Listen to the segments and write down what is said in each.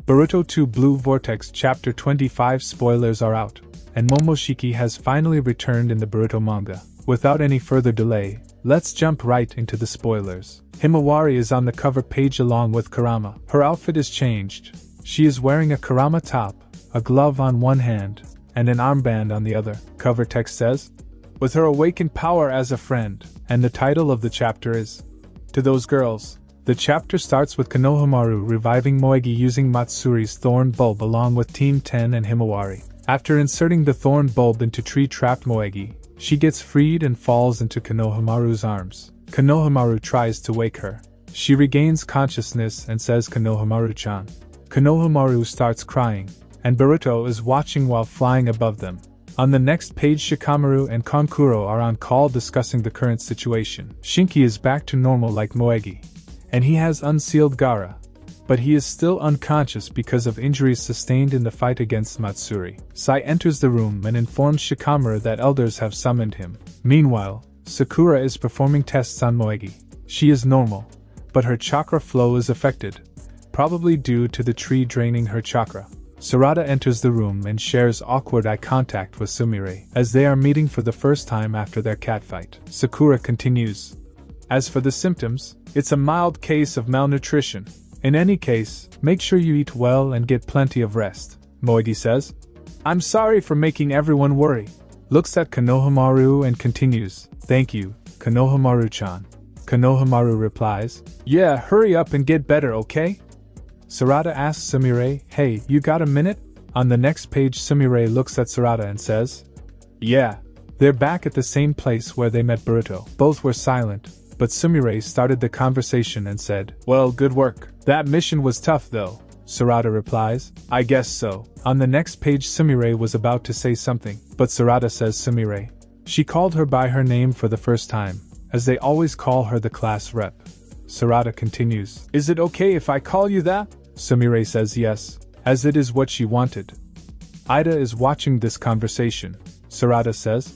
Boruto 2 Blue Vortex Chapter 25 spoilers are out, and Momoshiki has finally returned in the Boruto manga. Without any further delay, let's jump right into the spoilers. Himawari is on the cover page along with Kurama. Her outfit is changed. She is wearing a Kurama top, a glove on one hand, and an armband on the other. Cover text says, "With her awakened power as a friend," and the title of the chapter is, "To Those Girls." The chapter starts with Konohamaru reviving Moegi using Matsuri's thorn bulb along with Team 10 and Himawari. After inserting the thorn bulb into tree-trapped Moegi, she gets freed and falls into Konohamaru's arms. Konohamaru tries to wake her. She regains consciousness and says Konohamaru-chan. Konohamaru starts crying, and Boruto is watching while flying above them. On the next page, Shikamaru and Kankuro are on call discussing the current situation. Shinki is back to normal like Moegi, and he has unsealed Gaara, but he is still unconscious because of injuries sustained in the fight against Matsuri. Sai enters the room and informs Shikamaru that elders have summoned him. Meanwhile, Sakura is performing tests on Moegi. She is normal, but her chakra flow is affected, probably due to the tree draining her chakra. Sarada enters the room and shares awkward eye contact with Sumire, as they are meeting for the first time after their catfight. Sakura continues, "As for the symptoms, it's a mild case of malnutrition. In any case, make sure you eat well and get plenty of rest." Moegi says, "I'm sorry for making everyone worry." Looks at Konohamaru and continues, "Thank you, Konohamaru-chan." Konohamaru replies, "Yeah, hurry up and get better, okay?" Sarada asks Sumire, "Hey, you got a minute?" On the next page, Sumire looks at Sarada and says, "Yeah." They're back at the same place where they met Boruto. Both were silent, but Sumire started the conversation and said, "Well, good work. That mission was tough though." Sarada replies, "I guess so." On the next page, Sumire was about to say something, but Sarada says Sumire. She called her by her name for the first time, as they always call her the class rep. Sarada continues, "Is it okay if I call you that?" Sumire says yes, as it is what she wanted. Ida is watching this conversation. Sarada says,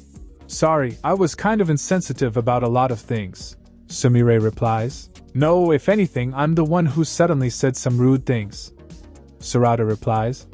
"Sorry, I was kind of insensitive about a lot of things." Sumire replies, "No, if anything, I'm the one who suddenly said some rude things." Sarada replies,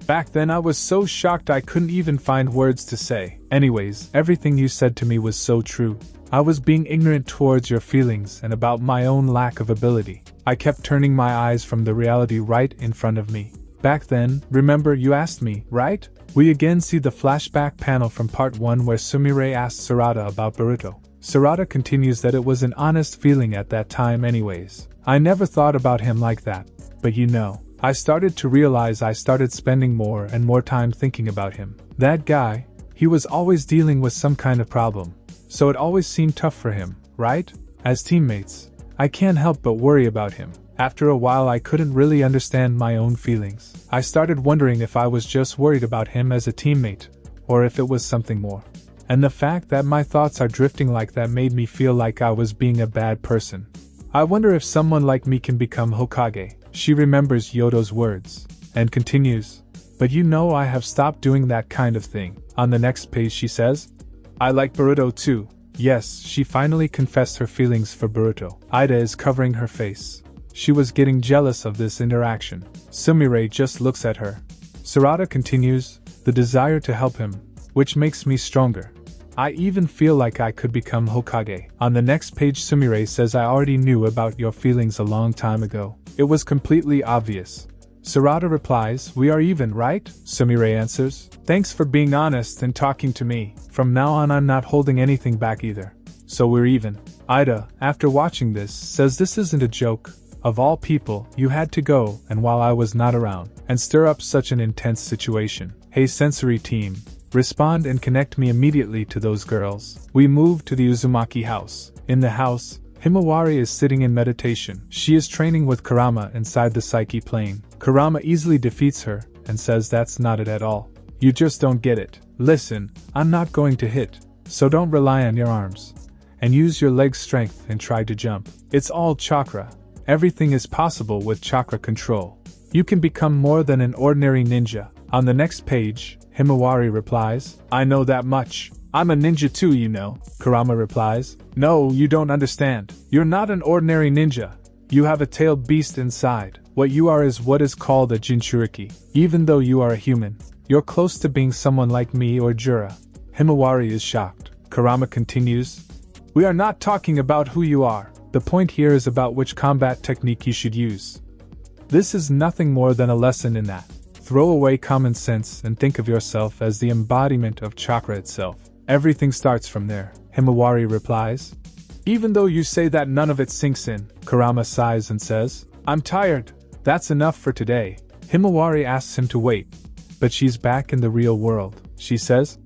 "Back then I was so shocked I couldn't even find words to say. Anyways, everything you said to me was so true. I was being ignorant towards your feelings and about my own lack of ability. I kept turning my eyes from the reality right in front of me. Back then, remember you asked me, right?" We again see the flashback panel from part 1 where Sumire asked Sarada about Boruto. Sarada continues that it was an honest feeling at that time anyways. "I never thought about him like that, but you know, I started to realize I started spending more and more time thinking about him. That guy, he was always dealing with some kind of problem, so it always seemed tough for him, right? As teammates, I can't help but worry about him. After a while I couldn't really understand my own feelings. I started wondering if I was just worried about him as a teammate, or if it was something more. And the fact that my thoughts are drifting like that made me feel like I was being a bad person. I wonder if someone like me can become Hokage." She remembers Yodo's words, and continues, "But you know I have stopped doing that kind of thing." On the next page she says, "I like Boruto too." Yes, she finally confessed her feelings for Boruto. Ida is covering her face. She was getting jealous of this interaction. Sumire just looks at her. Sarada continues, "The desire to help him, which makes me stronger. I even feel like I could become Hokage." On the next page Sumire says, "I already knew about your feelings a long time ago. It was completely obvious." Sarada replies, "We are even, right?" Sumire answers, "Thanks for being honest and talking to me. From now on I'm not holding anything back either. So we're even." Ida, after watching this, says this isn't a joke. Of all people, you had to go, and while I was not around, and stir up such an intense situation. Hey sensory team, respond and connect me immediately to those girls. We move to the Uzumaki house. In the house, Himawari is sitting in meditation. She is training with Kurama inside the psyche plane. Kurama easily defeats her, and says that's not it at all. "You just don't get it. Listen, I'm not going to hit, so don't rely on your arms. And use your leg strength and try to jump. It's all chakra. Everything is possible with chakra control. You can become more than an ordinary ninja." On the next page, Himawari replies, "I know that much. I'm a ninja too, you know." Kurama replies, "No, you don't understand. You're not an ordinary ninja. You have a tailed beast inside. What you are is what is called a Jinchuriki. Even though you are a human, you're close to being someone like me or Jura. Himawari is shocked. Kurama continues, we are not talking about who you are. The point here is about which combat technique you should use. This is nothing more than a lesson in that. Throw away common sense and think of yourself as the embodiment of chakra itself. Everything starts from there, Himawari replies. Even though you say that, none of it sinks in. Kurama sighs and says, I'm tired. That's enough for today. Himawari asks him to wait, but she's back in the real world. She says,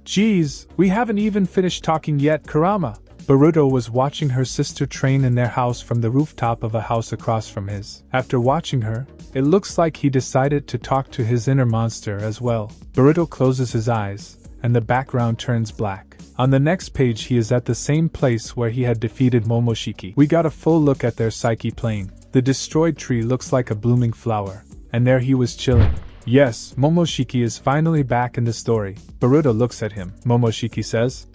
Geez, we haven't even finished talking yet, Kurama. Boruto was watching her sister train in their house from the rooftop of a house across from his. After watching her, it looks like he decided to talk to his inner monster as well. Boruto closes his eyes, and the background turns black. On the next page he is at the same place where he had defeated Momoshiki. We got a full look at their psyche plane. The destroyed tree looks like a blooming flower, and there he was chilling. Yes, Momoshiki is finally back in the story. Boruto looks at him. Momoshiki says,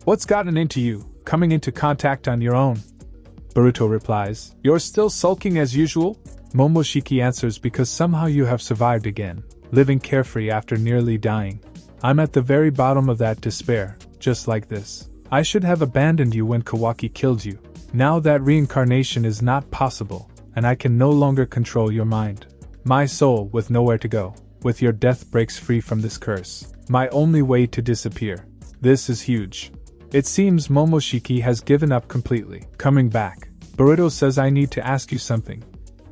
What's gotten into you? Coming into contact on your own? Boruto replies, You're still sulking as usual? Momoshiki answers, Because somehow you have survived again, living carefree after nearly dying. I'm at the very bottom of that despair, just like this. I should have abandoned you when Kawaki killed you. Now that reincarnation is not possible, and I can no longer control your mind. My soul, with nowhere to go, with your death breaks free from this curse. My only way to disappear. This is huge. It seems Momoshiki has given up completely. Coming back, Boruto says, I need to ask you something.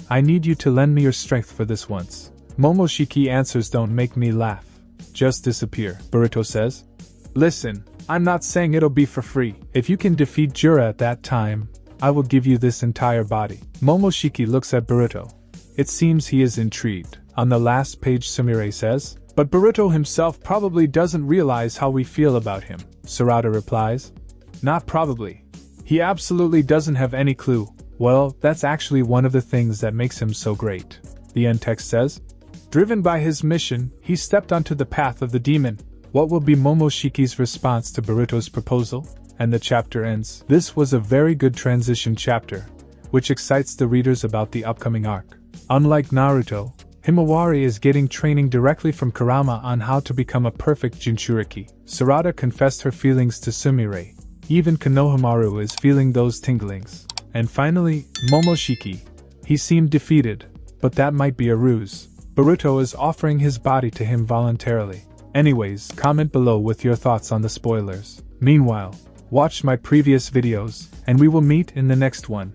I need you to lend me your strength for this once. Momoshiki answers, Don't make me laugh. Just disappear. Boruto says, Listen, I'm not saying it'll be for free. If you can defeat Jura at that time, I will give you this entire body. Momoshiki looks at Boruto. It seems he is intrigued. On the last page Sumire says, But Boruto himself probably doesn't realize how we feel about him. Sarada replies, Not probably. He absolutely doesn't have any clue. Well, that's actually one of the things that makes him so great. The end text says, Driven by his mission, he stepped onto the path of the demon. What will be Momoshiki's response to Boruto's proposal? And the chapter ends. This was a very good transition chapter, which excites the readers about the upcoming arc. Unlike Naruto, Himawari is getting training directly from Kurama on how to become a perfect Jinchuriki. Sarada confessed her feelings to Sumire. Even Konohamaru is feeling those tinglings. And finally, Momoshiki. He seemed defeated, but that might be a ruse. Boruto is offering his body to him voluntarily. Anyways, comment below with your thoughts on the spoilers. Meanwhile, watch my previous videos, and we will meet in the next one.